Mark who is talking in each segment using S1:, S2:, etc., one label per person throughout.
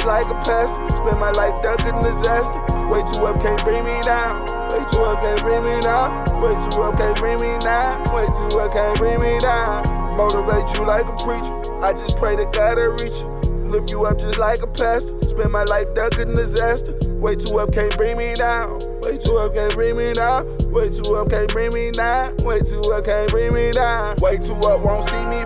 S1: like a pastor. Spend my life ducking disaster. Way too up, can't bring me down. Way too up, can't bring me down. Way too up, can't bring me down. Way too up, can't bring me down. Motivate you like a preacher. I just pray to God I reach you. Lift you up just like a pastor. Spend my life ducking disaster. Way too up, can't bring me down. Way too up, can't bring me down. Way too up, can't bring me down. Way too up, can't bring me down. Way too up, won't see me.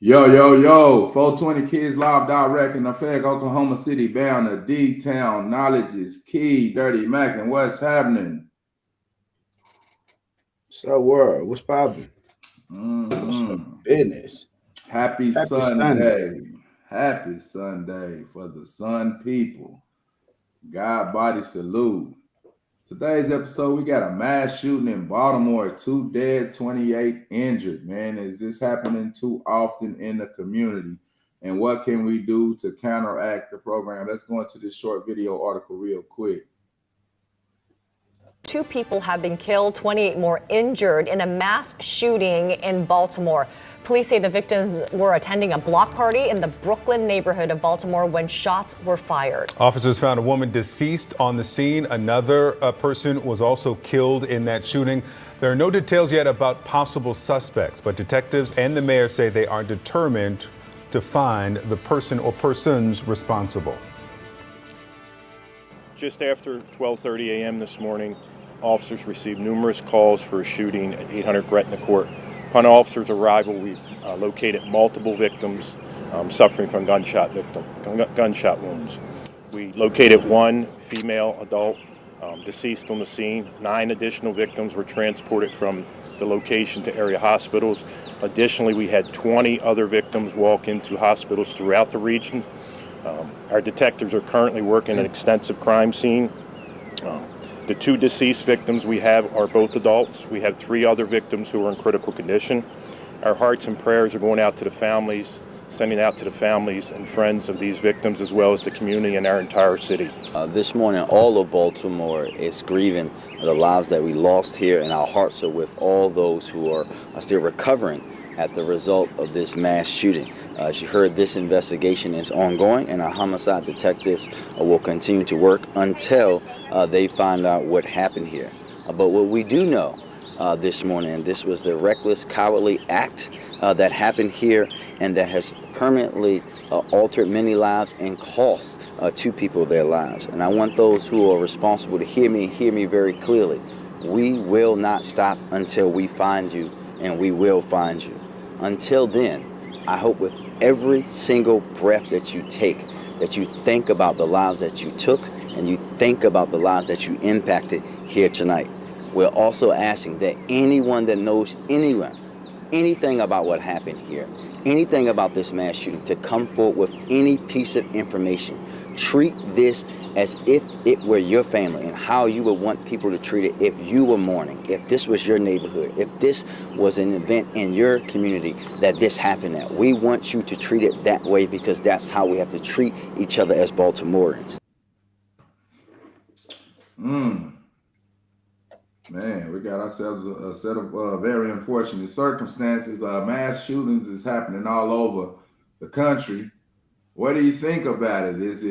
S2: Yo, 420 Kids Live direct in Fayette, Oklahoma City, bound to D-Town. Knowledge is key. Dirty Mac, and what's happening?
S3: What's up, world? What's poppin'? What's up, business?
S2: Happy Sunday. Happy Sunday for the Sun people. God body salute. Today's episode, we got a mass shooting in Baltimore, 2 dead, 28 injured. Man, is this happening too often in the community? And what can we do to counteract the program? Let's go into this short video article real quick.
S4: 2 people have been killed, 28 more injured in a mass shooting in Baltimore. Police say the victims were attending a block party in the Brooklyn neighborhood of Baltimore when shots were fired.
S5: Officers found a woman deceased on the scene. Another person was also killed in that shooting. There are no details yet about possible suspects, but detectives and the mayor say they are determined to find the person or persons responsible.
S6: Just after 12:30 a.m. this morning, officers received numerous calls for a shooting at 800 Gretna Court. Upon officers' arrival, we located multiple victims suffering from gunshot wounds. We located one female adult deceased on the scene. 9 additional victims were transported from the location to area hospitals. Additionally, we had 20 other victims walk into hospitals throughout the region. Our detectives are currently working an extensive crime scene. The 2 deceased victims we have are both adults. We have 3 other victims who are in critical condition. Our hearts and prayers are going out to the families, sending out to the families and friends of these victims, as well as the community and our entire city.
S7: This morning, all of Baltimore is grieving the lives that we lost here, and our hearts are with all those who are still recovering at the result of this mass shooting. As you heard, this investigation is ongoing, and our homicide detectives will continue to work until they find out what happened here. But what we do know this morning, this was the reckless, cowardly act that happened here and that has permanently altered many lives and cost 2 people their lives. And I want those who are responsible to hear me very clearly. We will not stop until we find you, and we will find you. Until then, I hope with every single breath that you take, that you think about the lives that you took and you think about the lives that you impacted here tonight. We're also asking that anyone that knows anything about what happened here, anything about this mass shooting, to come forward with any piece of information. Treat this as if it were your family and how you would want people to treat it if you were mourning, if this was your neighborhood, if this was an event in your community that this happened at. We want you to treat it that way, because that's how we have to treat each other as Baltimoreans.
S2: Man, we got ourselves a set of very unfortunate circumstances. Mass shootings is happening all over the country. What do you think about it? Is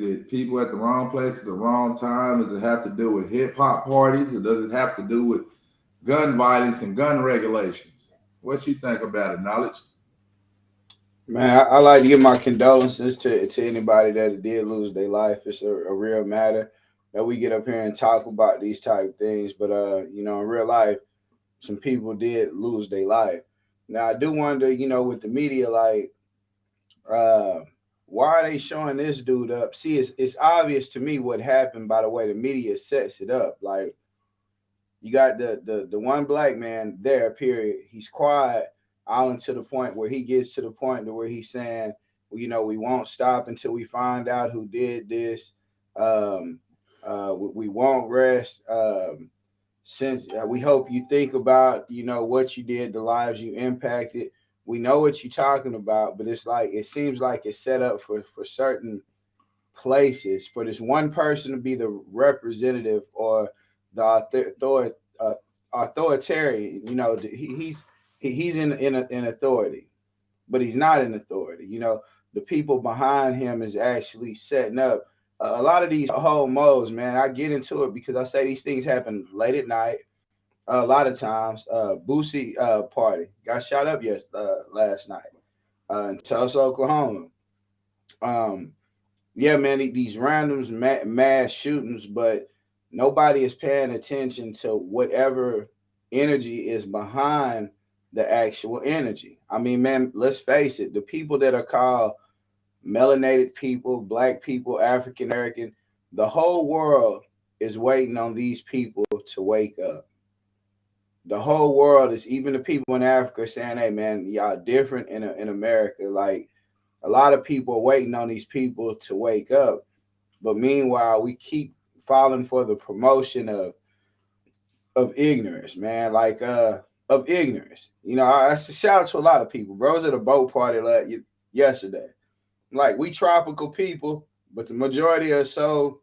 S2: it people at the wrong place at the wrong time? Does it have to do with hip hop parties, or does it have to do with gun violence and gun regulations? What you think about it, Knowledge?
S3: Man, I like to give my condolences to anybody that did lose their life. It's a real matter that we get up here and talk about these type of things. But in real life, some people did lose their life. Now I do wonder, with the media, like, uh, why are they showing this dude up? See, it's obvious to me what happened by the way the media sets it up. Like, you got the one black man there, period. He's quiet out to the point where he gets to the point to where he's saying, we won't stop until we find out who did this. We won't rest. Since we hope you think about, what you did, the lives you impacted. We know what you're talking about, but it's like it seems like it's set up for certain places for this one person to be the representative or the authoritarian. He's in authority, but he's not in authority. The people behind him is actually setting up a lot of these whole modes. Man, I get into it because I say these things happen late at night. A lot of times, Boosie party got shot up last night in Tulsa, Oklahoma. Yeah, man, these randoms mass shootings, but nobody is paying attention to whatever energy is behind the actual energy. I mean, man, let's face it, the people that are called melanated people, black people, African American, the whole world is waiting on these people to wake up. The whole world is, even the people in Africa, saying, hey, man, y'all different in America. Like, a lot of people are waiting on these people to wake up. But meanwhile, we keep falling for the promotion of ignorance, man. Like, of ignorance. I shout out to a lot of people. Bro, I was at a boat party yesterday. Like, we tropical people, but the majority are so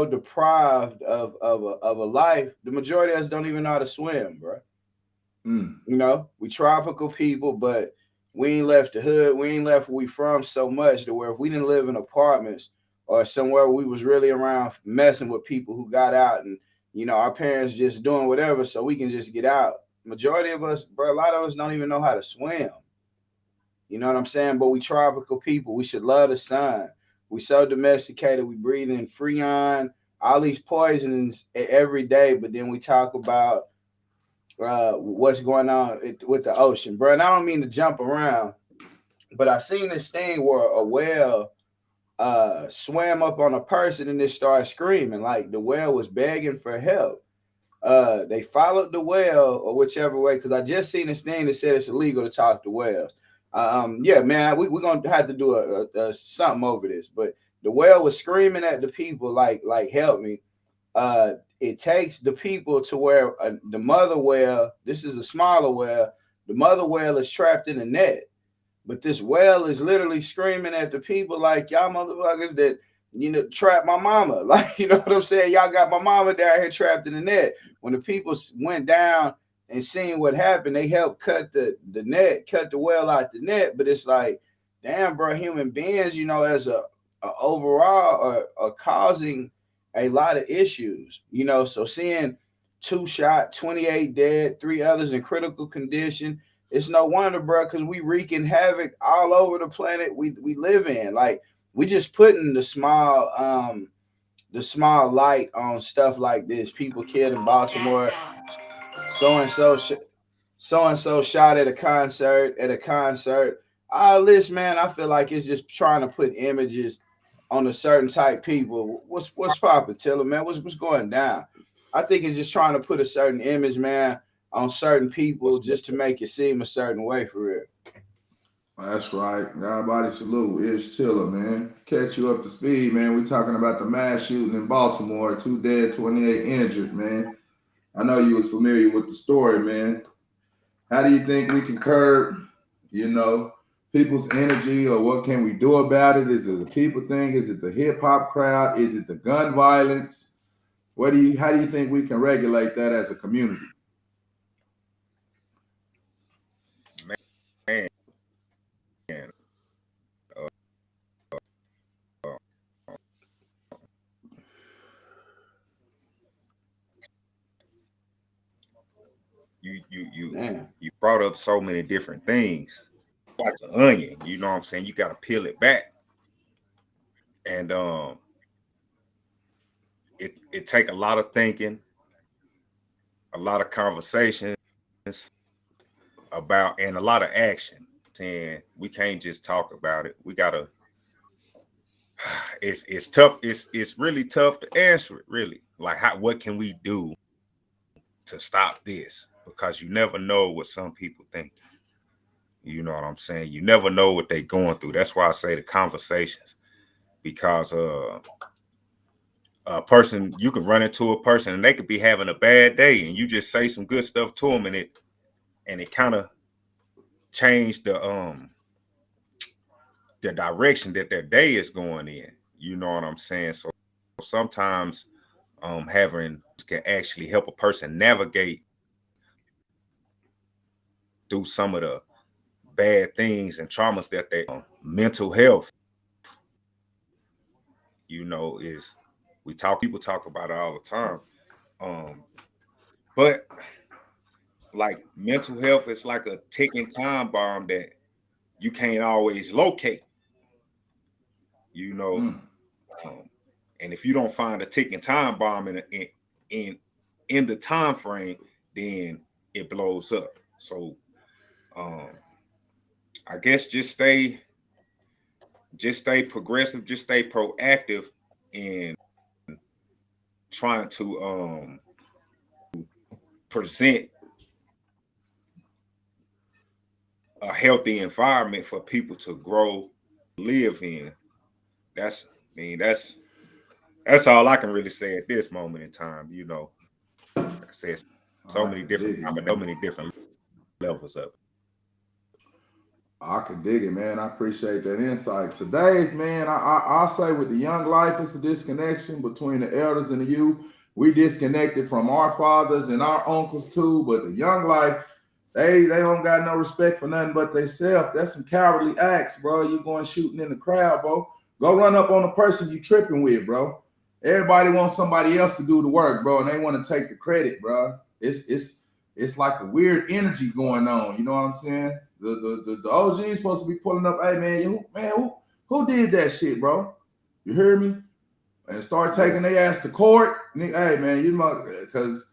S3: deprived of a life. The majority of us don't even know how to swim, bro. We tropical people, but we ain't left the hood. We ain't left where we from so much to where if we didn't live in apartments or somewhere we was really around messing with people who got out and, our parents just doing whatever so we can just get out. Majority of us, bro, a lot of us don't even know how to swim. You know what I'm saying? But we tropical people. We should love the sun. We so domesticated. We breathe in Freon, all these poisons every day. But then we talk about what's going on with the ocean, bro. And I don't mean to jump around, but I seen this thing where a whale swam up on a person and it started screaming like the whale was begging for help. They followed the whale or whichever way, because I just seen this thing that said it's illegal to talk to whales. Yeah, man, we're gonna have to do a something over this. But the whale was screaming at the people like help me. It takes the people to where the mother whale, this is a smaller whale, the mother whale is trapped in a net. But this whale is literally screaming at the people like, y'all motherfuckers that, trap my mama. Like, you know what I'm saying? Y'all got my mama down here trapped in the net. When the people went down and seen what happened, they helped cut the net, cut the whale out the net. But it's like, damn, bro, human beings, as a overall are causing a lot of issues, so seeing 2 shot, 28 dead, 3 others in critical condition, it's no wonder, bro, because we wreaking havoc all over the planet we live in. Like, we just putting the small light on stuff like this. People killed in Baltimore, so and so shot at a concert. All this, man, I feel like it's just trying to put images on a certain type people. What's popping, Tiller, man? What's going down? I think it's just trying to put a certain image, man, on certain people just to make it seem a certain way for real.
S2: That's right. Everybody salute. It's Tiller, man. Catch you up to speed, man. We're talking about the mass shooting in Baltimore. 2 dead, 28 injured, man. I know you was familiar with the story, man. How do you think we can curb, people's energy, or what can we do about it? Is it the people thing? Is it the hip hop crowd? Is it the gun violence? How do you think we can regulate that as a community?
S8: Man. You brought up so many different things. like an onion, you know what I'm saying? You got to peel it back. And it take a lot of thinking, a lot of conversations about, and a lot of action. And we can't just talk about it. We gotta. It's tough. It's really tough to answer it. Really, like what can we do to stop this? Because you never know what some people think. You know what I'm saying? You never know what they're going through. That's why I say the conversations. Because a person, you can run into a person and they could be having a bad day, and you just say some good stuff to them, and it kind of changed the direction that their day is going in. You know what I'm saying? So sometimes having can actually help a person navigate through some of the bad things and traumas that they mental health, you know, is people talk about it all the time. But like mental health is like a ticking time bomb that you can't always locate, you know. And if you don't find a ticking time bomb in the time frame, then it blows up. So I guess just stay progressive, just stay proactive in trying to present a healthy environment for people to grow, live in. That's all I can really say at this moment in time. You know, like I said, so many different levels of it.
S2: I can dig it, man. I appreciate that insight. Today's, man, I'll say with the young life, it's a disconnection between the elders and the youth. We disconnected from our fathers and our uncles too, but the young life, they don't got no respect for nothing but themselves. That's some cowardly acts, bro. You going shooting in the crowd, bro. Go run up on the person you tripping with, bro. Everybody wants somebody else to do the work, bro, and they want to take the credit, bro. It's like a weird energy going on. You know what I'm saying? The OG is supposed to be pulling up. Hey man, who did that shit, bro? You hear me? And start taking their ass to court. Hey man, you know, because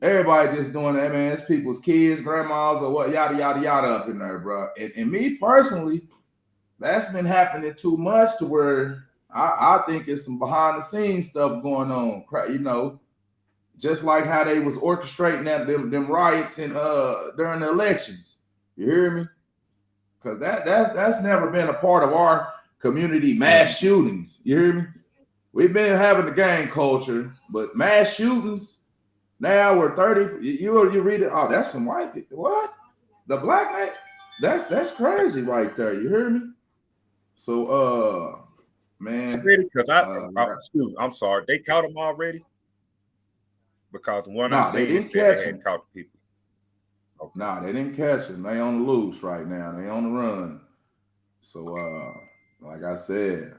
S2: everybody just doing that, man. It's people's kids, grandmas, or what, yada yada yada up in there, bro. And me personally, that's been happening too much to where I think it's some behind the scenes stuff going on. You know, just like how they was orchestrating them riots in during the elections. You hear me? Because that's never been a part of our community, mass shootings. You hear me? We've been having the gang culture, but mass shootings, now we're 30. You read it, oh, that's some white people. What? The black man? That's crazy right there. You hear me? So man.
S8: Because I'm sorry, they caught them already? Because they didn't catch him. Caught the people.
S2: Okay. Nah, they didn't catch him. They on the loose right now. They on the run. So like I said,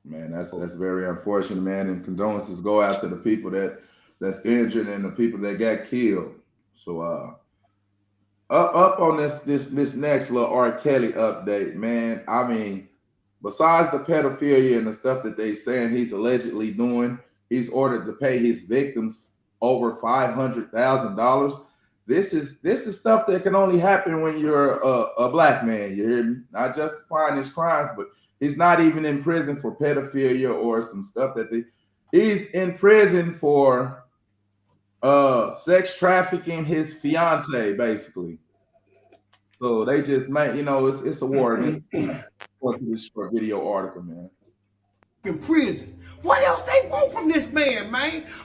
S2: man, that's very unfortunate, man. And condolences go out to the people that's injured and the people that got killed. So up on this next little R. Kelly update, man. I mean, besides the pedophilia and the stuff that they saying he's allegedly doing, he's ordered to pay his victims over $500,000. This is stuff that can only happen when you're a black man. You hear me? Not justifying his crimes, but he's not even in prison for pedophilia or some stuff he's in prison for sex trafficking his fiance, basically. So they just make, you know, it's a war. Going to this short video article, man.
S9: In prison. What else they want from this man?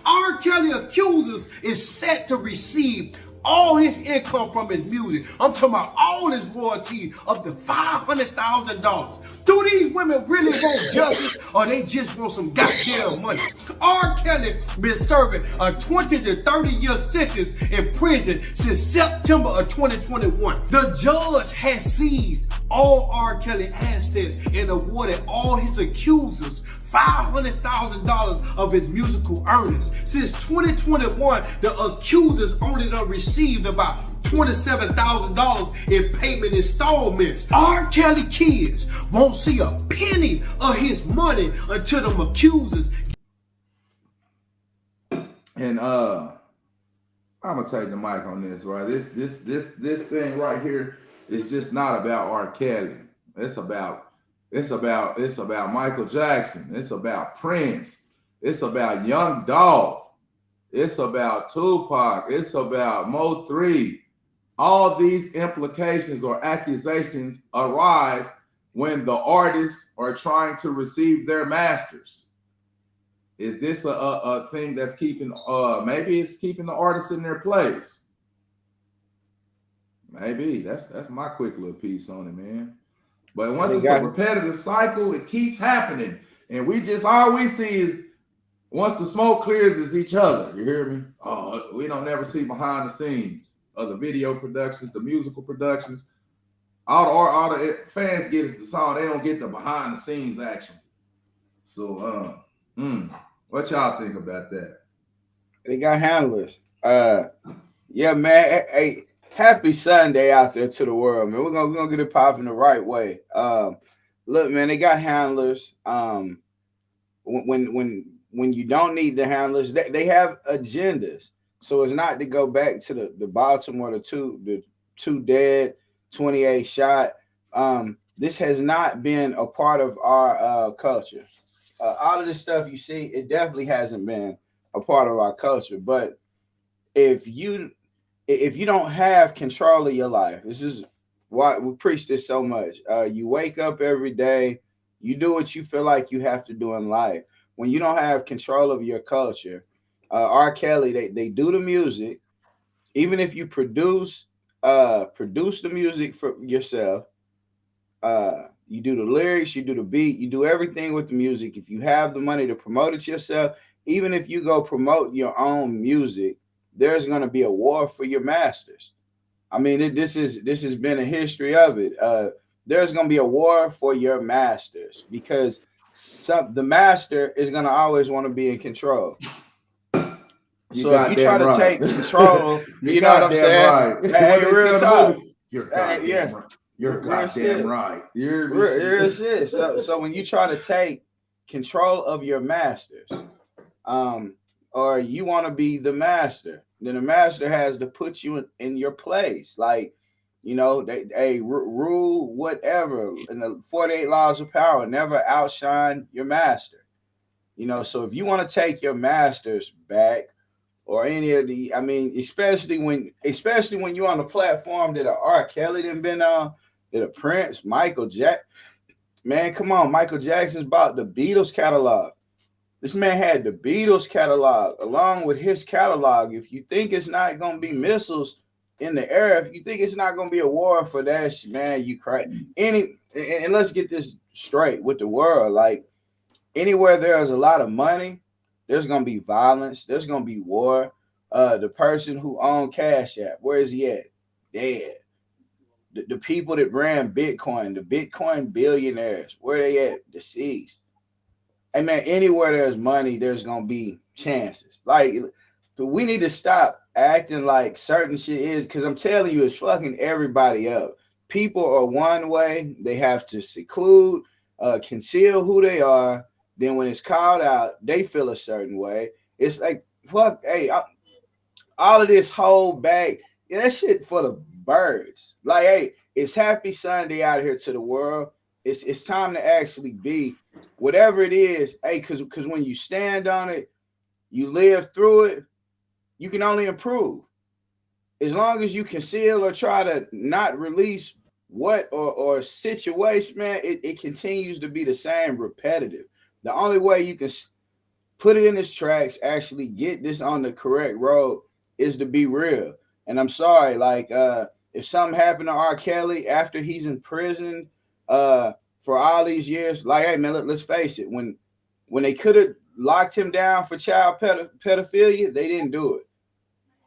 S9: R. Kelly accusers is set to receive all his income from his music. I'm talking about all his royalties up to $500,000. Do these women really want justice, or they just want some goddamn money? R. Kelly been serving a 20 to 30 year sentence in prison since September of 2021. The judge has seized all R. Kelly assets and awarded all his accusers $500,000 of his musical earnings. Since 2021, the accusers only done received about $27,000 in payment installments. R. Kelly kids won't see a penny of his money until them accusers.
S2: And I'm gonna take the mic on this, right? This thing right here is just not about R. Kelly. It's about Michael Jackson. It's about Prince. It's about Young Dolph. It's about Tupac. It's about Mo 3. All these implications or accusations arise when the artists are trying to receive their masters. Is this a thing that's keeping, maybe it's keeping the artists in their place? Maybe. That's my quick little piece on it, man. But once it's a repetitive cycle, it keeps happening. And all we see is, once the smoke clears, is each other. You hear me? Oh, we don't never see behind the scenes of the video productions, the musical productions. All the fans get is the song. They don't get the behind the scenes action. So, what y'all think about that?
S3: They got handlers. Yeah, man. Hey, happy Sunday out there to the world, man. We're gonna get it popping the right way. Look, man, they got handlers. When you don't need the handlers, they have agendas. So it's not to go back to the Baltimore, the two dead, 28 shot. This has not been a part of our culture. All of this stuff you see, it definitely hasn't been a part of our culture. But if you don't have control of your life, this is why we preach this so much. You wake up every day, you do what you feel like you have to do in life. When you don't have control of your culture, R. Kelly, they do the music. Even if you produce the music for yourself, you do the lyrics, you do the beat, you do everything with the music. If you have the money to promote it yourself, even if you go promote your own music, there's going to be a war for your masters. I mean, this has been a history of it. There's going to be a war for your masters because the master is going to always want to be in control. So if you try to take control, you know what I'm saying?
S2: Right.
S3: Hey, real talk.
S2: You're goddamn right. You're goddamn right.
S3: Real shit. So when you try to take control of your masters, or you want to be the master, then the master has to put you in your place. Like, you know, they rule whatever in the 48 laws of power, never outshine your master. You know, so if you want to take your masters back, or any of the, I mean, especially when you're on a platform that a R. Kelly done been on, that a Prince, Michael Jackson, man, come on, Michael Jackson's bought the Beatles catalog. This man had the Beatles catalog along with his catalog. If you think it's not gonna be missiles in the air, if you think it's not gonna be a war for that, man, you cry. And let's get this straight with the world. Like, anywhere there's a lot of money, there's going to be violence. There's going to be war. The person who owned Cash App, where is he at? Dead. The people that ran Bitcoin, the Bitcoin billionaires, where they at? Deceased. Hey, man, anywhere there's money, there's going to be chances. Like, we need to stop acting like certain shit is, because I'm telling you, it's fucking everybody up. People are one way. They have to seclude, conceal who they are. Then when it's called out, they feel a certain way. It's like, fuck, hey, all of this whole bag, yeah, that shit for the birds. Like, hey, it's happy Sunday out here to the world. It's time to actually be whatever it is. Hey, because when you stand on it, you live through it, you can only improve. As long as you conceal or try to not release what or situation, man, it continues to be the same, repetitive. The only way you can put it in its tracks, actually get this on the correct road, is to be real. And I'm sorry, like, if something happened to R. Kelly after he's in prison for all these years, like, hey, man, let's face it. When they could have locked him down for child pedophilia, they didn't do it.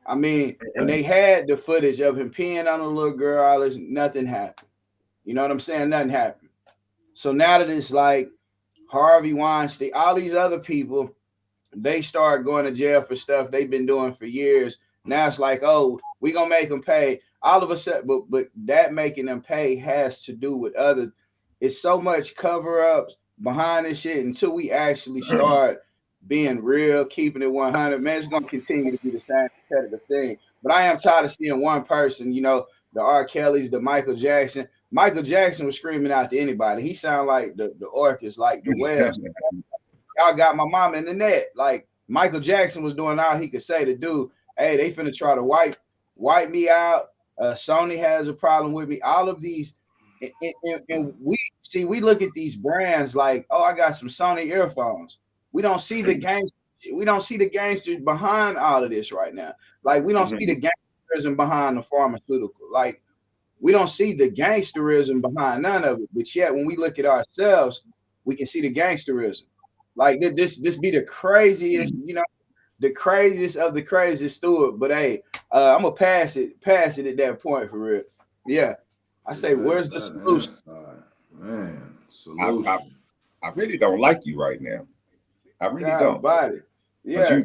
S3: I mean, when they had the footage of him peeing on a little girl, all this, nothing happened. You know what I'm saying? Nothing happened. So now that it's like, Harvey Weinstein, all these other people, they start going to jail for stuff they've been doing for years. Now it's like, oh, we're going to make them pay. all of a sudden, but that making them pay has to do with other. It's so much cover ups behind this shit until we actually start being real, keeping it 100. Man, it's gonna continue to be the same competitive thing. But I am tired of seeing one person. You know, the R. Kellys, the Michael Jackson. Michael Jackson was screaming out to anybody. He sounded like the orchestra, like the whales. Y'all got my mom in the net. Like Michael Jackson was doing all he could say to do. Hey, they finna try to wipe me out. Sony has a problem with me. All of these, and we look at these brands like, oh, I got some Sony earphones. We don't see the gangsters. We don't see the gangsters behind all of this right now. Like we don't see the gangsterism behind the pharmaceutical. Like we don't see the gangsterism behind none of it. But yet, when we look at ourselves, we can see the gangsterism. Like this be the craziest, you know, the craziest of the craziest steward. But hey, I'm gonna pass it at that point for real. Yeah, I say, where's the solution?
S2: Man, solution.
S8: I really don't like you right now. I really don't.
S3: Body. Yeah,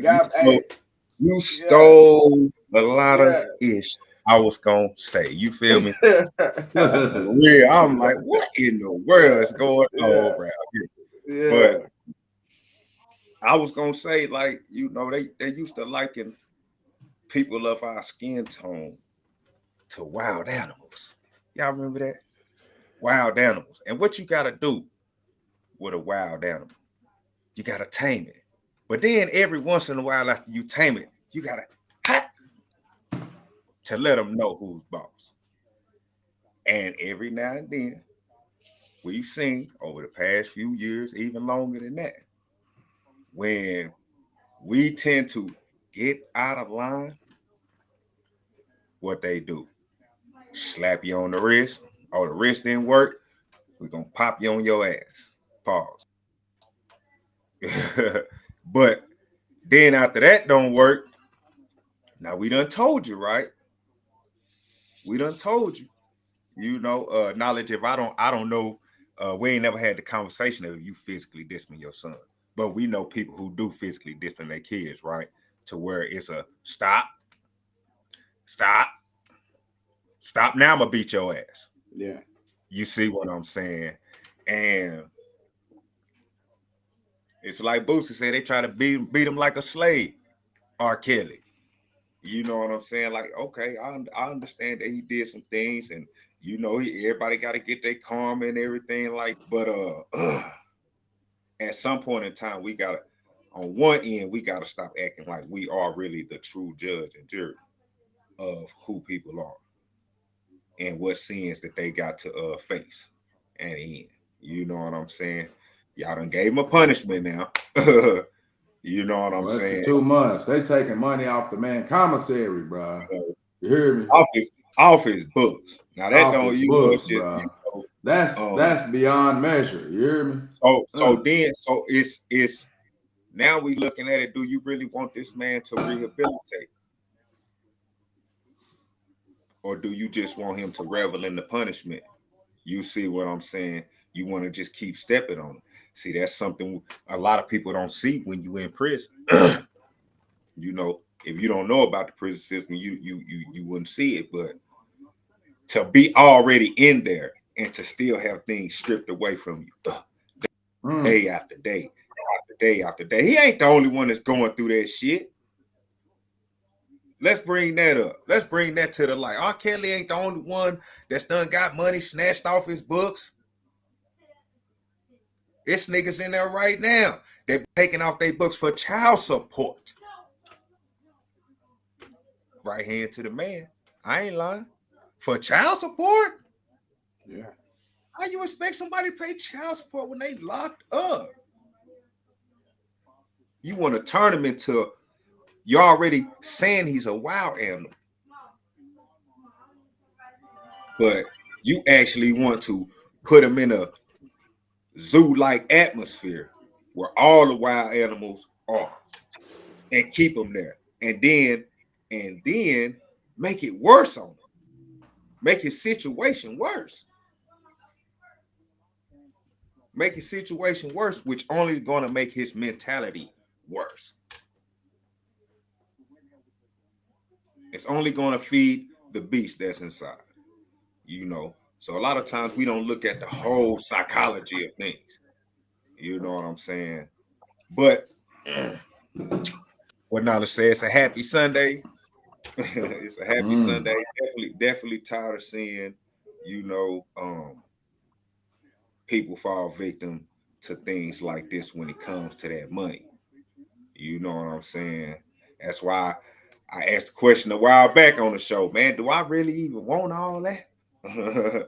S8: you stole a lot of ish. I was gonna say, you feel me? Yeah, I'm like, what in the world is going on around here?
S3: Yeah.
S8: But I was gonna say, like, you know, they used to liken people of our skin tone to wild animals. Y'all remember that? Wild animals. And what you gotta do with a wild animal, you gotta tame it. But then every once in a while, after you tame it, you gotta to let them know who's boss. And every now and then, we've seen over the past few years, even longer than that, when we tend to get out of line, what they do, slap you on the wrist. Oh, the wrist didn't work. We're going to pop you on your ass. Pause. But then after that don't work, now we done told you, right? We done told you. You know, knowledge, if I don't know, we ain't never had the conversation of you physically discipline your son. But we know people who do physically discipline their kids, right? To where it's a stop. Now I'm gonna beat your ass.
S3: Yeah.
S8: You see what I'm saying? And it's like Boosie said, they try to beat him like a slave, R. Kelly. You know what I'm saying? Like, okay, I understand that he did some things, and you know, everybody got to get their karma and everything. Like, but at some point in time, we gotta, on one end, we gotta stop acting like we are really the true judge and jury of who people are and what sins that they got to face and end. You know what I'm saying? Y'all done gave him a punishment now. You know what I'm saying?
S2: It's 2 months. They taking money off the man commissary, bro. You hear me?
S8: Off his books. Now that
S2: off
S8: don't
S2: his
S8: you
S2: books,
S8: know,
S2: bro.
S8: You know,
S2: that's beyond measure. You hear me?
S8: So it's now we looking at it. Do you really want this man to rehabilitate? Or do you just want him to revel in the punishment? You see what I'm saying? You want to just keep stepping on him. See, that's something a lot of people don't see when you in prison. You know, if you don't know about the prison system, you wouldn't see it. But to be already in there and to still have things stripped away from you, day after day, after day after day. He ain't the only one that's going through that shit. Let's bring that up. Let's bring that to the light. R. Kelly ain't the only one that's done got money snatched off his books. It's niggas in there right now. They're taking off their books for child support. Right hand to the man. I ain't lying. For child support?
S3: Yeah.
S8: How you expect somebody to pay child support when they locked up? You want to turn him into, you're already saying he's a wild animal. But you actually want to put him in a zoo-like atmosphere where all the wild animals are and keep them there. And then make it worse on him. Make his situation worse. Make his situation worse, which only going to make his mentality worse. It's only going to feed the beast that's inside. You know, so a lot of times we don't look at the whole psychology of things. You know what I'm saying? But what now to say, it's a happy Sunday. It's a happy Sunday. Definitely tired of seeing, you know, people fall victim to things like this when it comes to that money. You know what I'm saying? That's why I asked the question a while back on the show, man. Do I really even want all that? I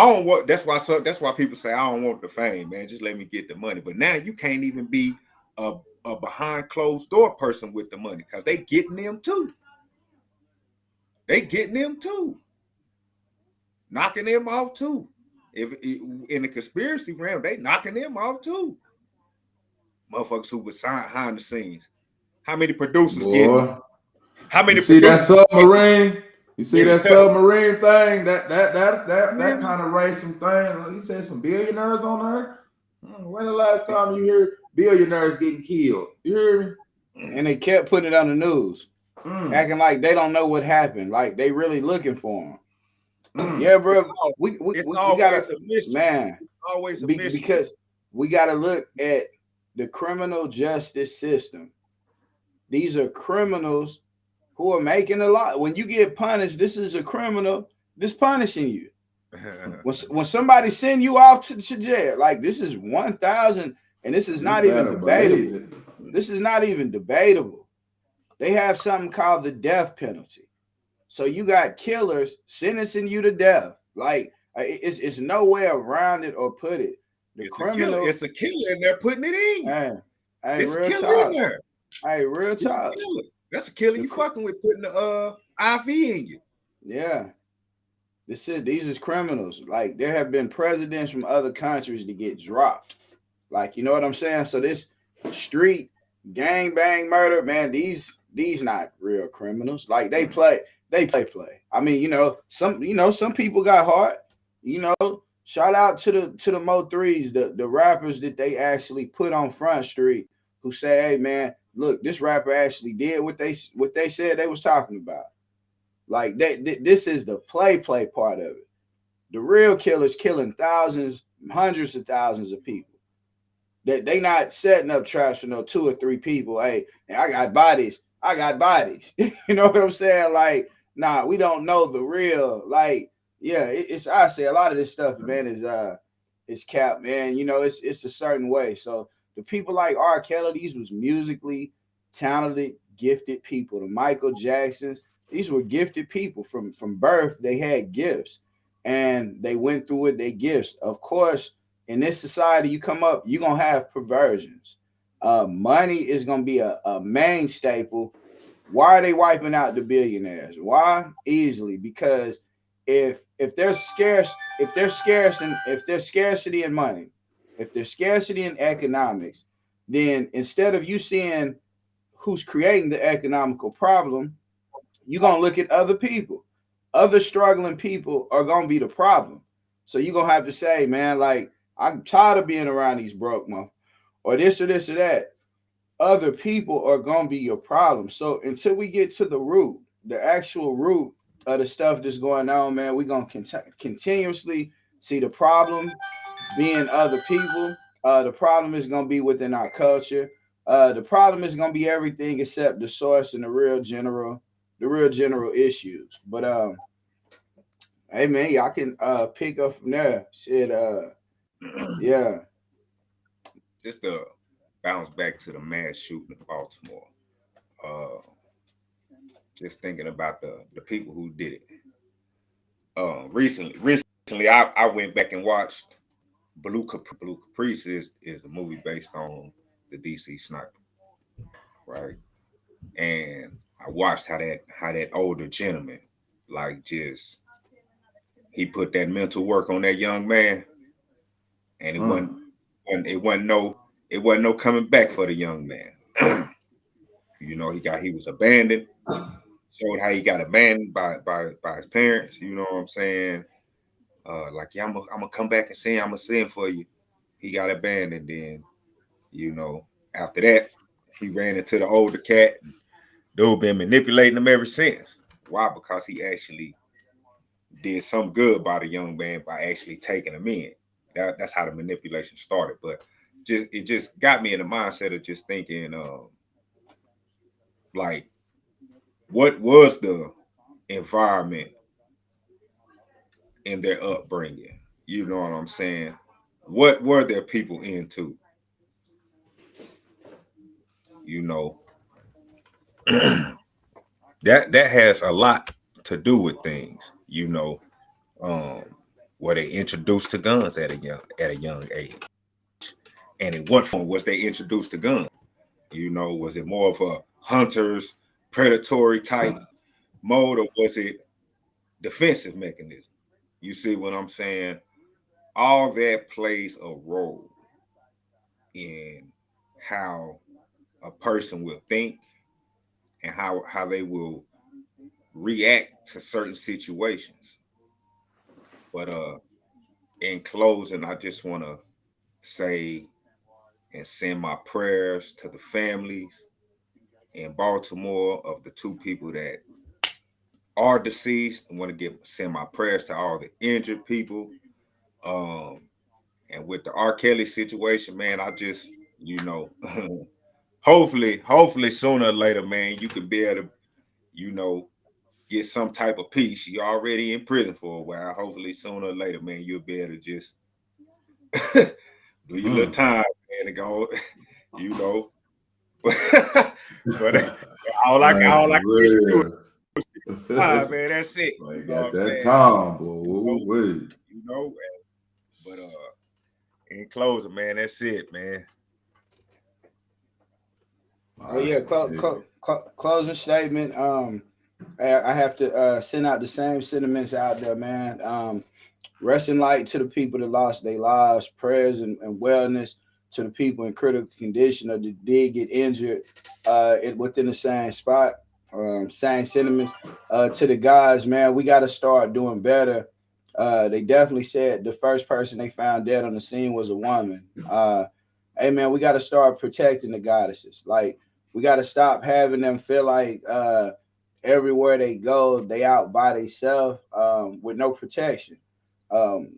S8: don't want. That's why people say I don't want the fame, man. Just let me get the money. But now you can't even be a behind closed door person with the money because they getting them too. They getting them too, knocking them off too. If in the conspiracy realm, they knocking them off too. Motherfuckers who was behind the scenes. How many producers get? How many?
S2: You see that submarine? You see that submarine thing? That kind of raised some things. You said some billionaires on there. When the last time you heard billionaires getting killed? You hear me?
S3: And they kept putting it on the news, acting like they don't know what happened. Like they really looking for them. Yeah, bro. We gotta, man.
S8: It's always a mystery.
S3: Because we gotta look at the criminal justice system. These are criminals who are making a lot. When you get punished, this is a criminal that's punishing you. When somebody send you off to jail, like this is 1,000, and this is not even debatable. This is not even debatable. They have something called the death penalty. So you got killers sentencing you to death. Like it's no way around it or put it.
S8: It's a killer, and they're putting it in.
S3: Hey,
S8: it's
S3: real
S8: a killer
S3: talk.
S8: in there.
S3: Hey, real talk.
S8: That's a killer you fucking with, putting the IV in you.
S3: Yeah. These is criminals. Like there have been presidents from other countries to get dropped. Like, you know what I'm saying? So this street gang bang murder, man, these not real criminals. Like they play. I mean, some people got heart. Shout out to the Mo 3s, the rappers that they actually put on Front Street who say, hey man, look, this rapper actually did what they said they was talking about. Like this is the play part of it. The real killers killing thousands, hundreds of thousands of people. They not setting up traps for no 2 or 3 people. Hey, I got bodies. You know what I'm saying? Like, nah, we don't know the real. Like, yeah, I say a lot of this stuff, man, is cap, man. It's a certain way. So the people like R. Kelly, these was musically talented, gifted people. The Michael Jacksons, these were gifted people from birth. They had gifts, and they went through with their gifts. Of course, in this society, you come up, you're gonna have perversions. Money is gonna be a main staple. Why are they wiping out the billionaires? Why? Easily, because if there's scarcity in money, if there's scarcity in economics, then instead of you seeing who's creating the economical problem, you're gonna look at other people. Other struggling people are gonna be the problem. So you're gonna have to say, man, like, I'm tired of being around these broke motherfuckers, or this or that. Other people are gonna be your problem. So until we get to the root, the actual root of the stuff that's going on, man, we're gonna continuously see the problem being other people. The problem is gonna be within our culture. The problem is gonna be everything except the source and the real general issues. But hey man, y'all can pick up from there. Shit, yeah.
S8: Just to bounce back to the mass shooting in Baltimore. Just thinking about the people who did it. Recently, I went back and watched Blue Caprice is a movie based on the DC sniper, right? And I watched how that older gentleman, like, just he put that mental work on that young man, and it wasn't no coming back for the young man. He was abandoned. Showed how he got abandoned by his parents. You know what I'm saying? Like, yeah, I'm gonna come back and see. I'm gonna send for you. He got abandoned. Then, after that, he ran into the older cat. Dude been manipulating him ever since. Why? Because he actually did some good by the young man by actually taking him in. That's how the manipulation started. But it just got me in the mindset of just thinking, like, what was the environment in their upbringing? You know what I'm saying? What were their people into? You know, that has a lot to do with things. You know, were they introduced to guns at a young age, and in what form was they introduced to guns? You know, was it more of a hunter's predatory type mode, or was it defensive mechanism? You see what I'm saying? All that plays a role in how a person will think and how they will react to certain situations. But in closing, I just want to say and send my prayers to the families in Baltimore of the two people that are deceased. I want to send my prayers to all the injured people. And with the R. Kelly situation, man, I just, hopefully sooner or later, man, you can be able to, get some type of peace. You're already in prison for a while. Hopefully sooner or later, man, you'll be able to just do your little time, man, and go, but all I can do man, that's it.
S2: Well, you got that time, boy.
S8: But in closing, man, that's it, man.
S3: Oh yeah, closing statement. I have to send out the same sentiments out there, man. Rest in light to the people that lost their lives. Prayers and wellness to the people in critical condition or that did get injured within the same spot. Same sentiments to the guys, man. We got to start doing better. They definitely said the first person they found dead on the scene was a woman. Hey, man, we got to start protecting the goddesses. Like, we got to stop having them feel like everywhere they go, they out by themselves with no protection.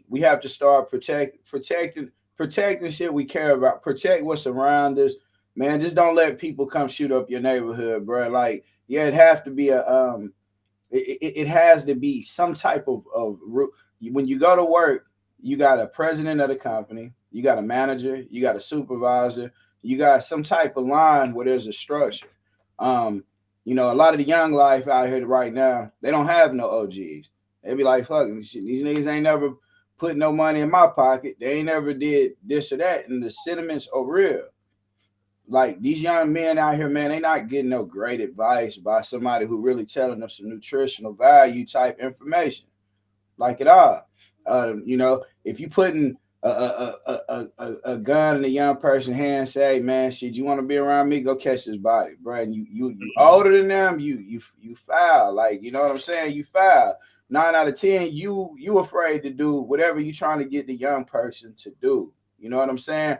S3: We have to start protecting shit we care about. Protect what's around us, man. Just don't let people come shoot up your neighborhood, bro. Like, yeah, it has to be it has to be some type of when you go to work, you got a president of the company, you got a manager, you got a supervisor, you got some type of line where there's a structure. A lot of the young life out here right now, they don't have no OGs. They be like, fuck, these niggas ain't never put no money in my pocket. They ain't never did this or that. And the sentiments are real. Like, these young men out here, man, they not getting no great advice by somebody who really telling them some nutritional value type information. Like it all. If you putting a gun in a young person's hand, say, man, shit, you want to be around me? Go catch this body, bro. And you older than them, you foul. Like, you know what I'm saying? You foul. 9 out of 10, you afraid to do whatever you trying to get the young person to do. You know what I'm saying?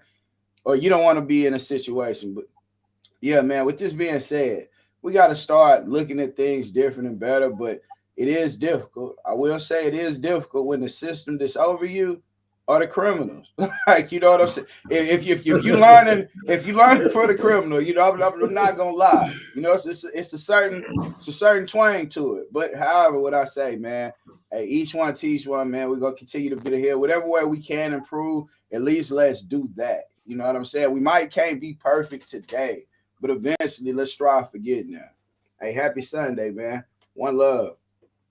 S3: Or you don't want to be in a situation. But yeah, man, with this being said, we got to start looking at things different and better, but it is difficult. I will say it is difficult when the system that's over you are the criminals. Like, you know what I'm saying? If you learning for the criminal, I'm not gonna lie. It's a certain twang to it. But however, what I say, man, hey, each one teach one, man. We're gonna continue to be here. Whatever way we can improve, at least let's do that. You know what I'm saying? We can't be perfect today, but eventually let's strive for getting there. Hey, happy Sunday, man. One love.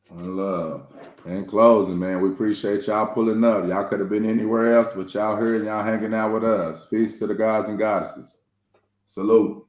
S2: One love. In closing, man, we appreciate y'all pulling up. Y'all could have been anywhere else, but y'all here and y'all hanging out with us. Peace to the gods and goddesses. Salute.